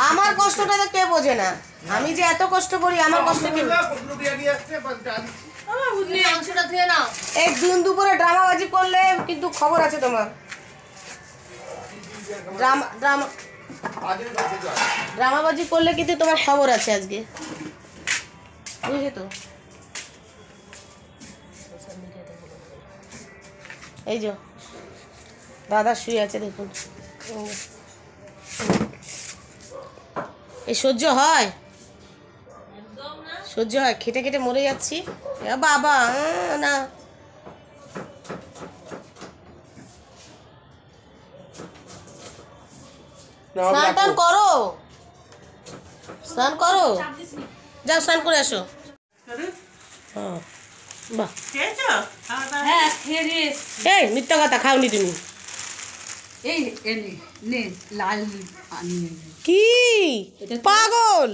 আমার কষ্টটা তো কে বোঝে না, আমি যে এত কষ্ট করি আমার কষ্ট কে এই দিন দুপুরে ড্রামাবাজি করলে কিন্তু খবর আছে তোমার। ড্রামাবাজি করলে কিন্তু তোমার খবর আছে আজকে, বুঝলি তো। এই যে দাদা শুয়ে আছে দেখুন, এই সহ্য হয়? সহ্য হয়? খেটে খেটে মরে যাচ্ছি বাবা না। স্নান টান করো, স্নান করো, যাও স্নান করে আসো। বাহ, এই মিথ্যা কথা, খাওনি তুমি? কি পাগল!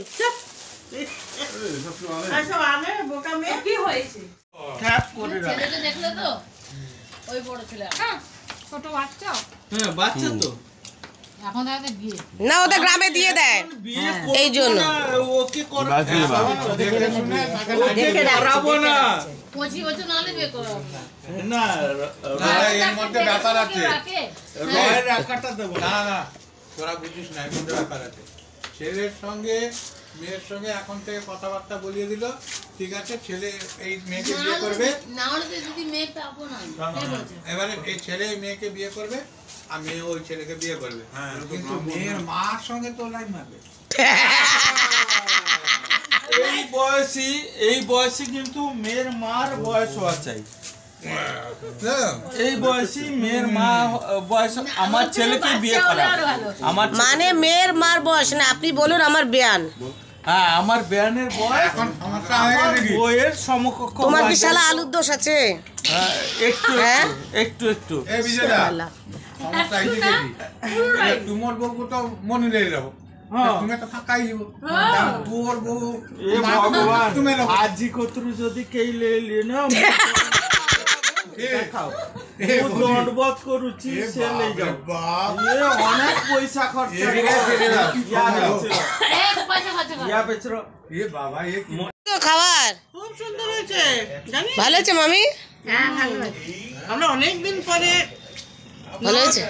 না ওদের গ্রামে দিয়ে দেয় এই জন্য। তোরা বুঝিস না, এর মধ্যে ব্যাপার আছে। ছেলের সঙ্গে মেয়ের সঙ্গে এখন থেকে কথাবার্তা বলিয়ে দিল, ঠিক আছে? ছেলে এই মেয়েকে বিয়ে করবে, এবারে এই ছেলে এই মেয়েকে বিয়ে করবে আর মেয়ে ওই ছেলেকে বিয়ে করবে, কিন্তু মেয়ের মার সঙ্গে তো লাইন মারবে। এই বয়সী কিন্তু মেয়ের মার বয়স হওয়া চাই, এই বয়সী মেয়ের মা বয়স। আমার ছেলেকে বিয়ে করা আমার মানে মেয়ের মার বয়স না, আপনি বলুন আমার বেয়ান। হ্যাঁ, আমার বেয়ানের বয়স বইয়ের সমকক্ষ। তোমার কি শালা আলুর দোষ আছে? একটু একটু একটু তোমার বউ তো মনে লেগে যাবো, তুমি তো ফাঁকাই যাবো। তোর বউ ভগবান আজি কতরু যদি কেই লে না দণ্ডবোধ করুছি সে লে যাও, অনেক পয়সা খরচা খাবার খুব সুন্দর হয়েছে, জানিস? ভালো হয়েছে মামি? আমরা অনেকদিন পরে ভালো হয়েছে,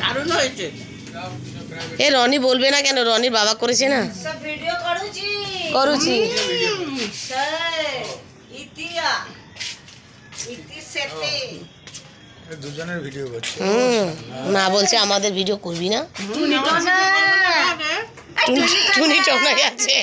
দারুণ হয়েছে। এ রনি বলবে না কেন? রনির বাবা করেছে না, করুছি। দুজনের ভিডিও করছে। মা বলছে আমাদের ভিডিও করবি না, টুনি টনায় আছে।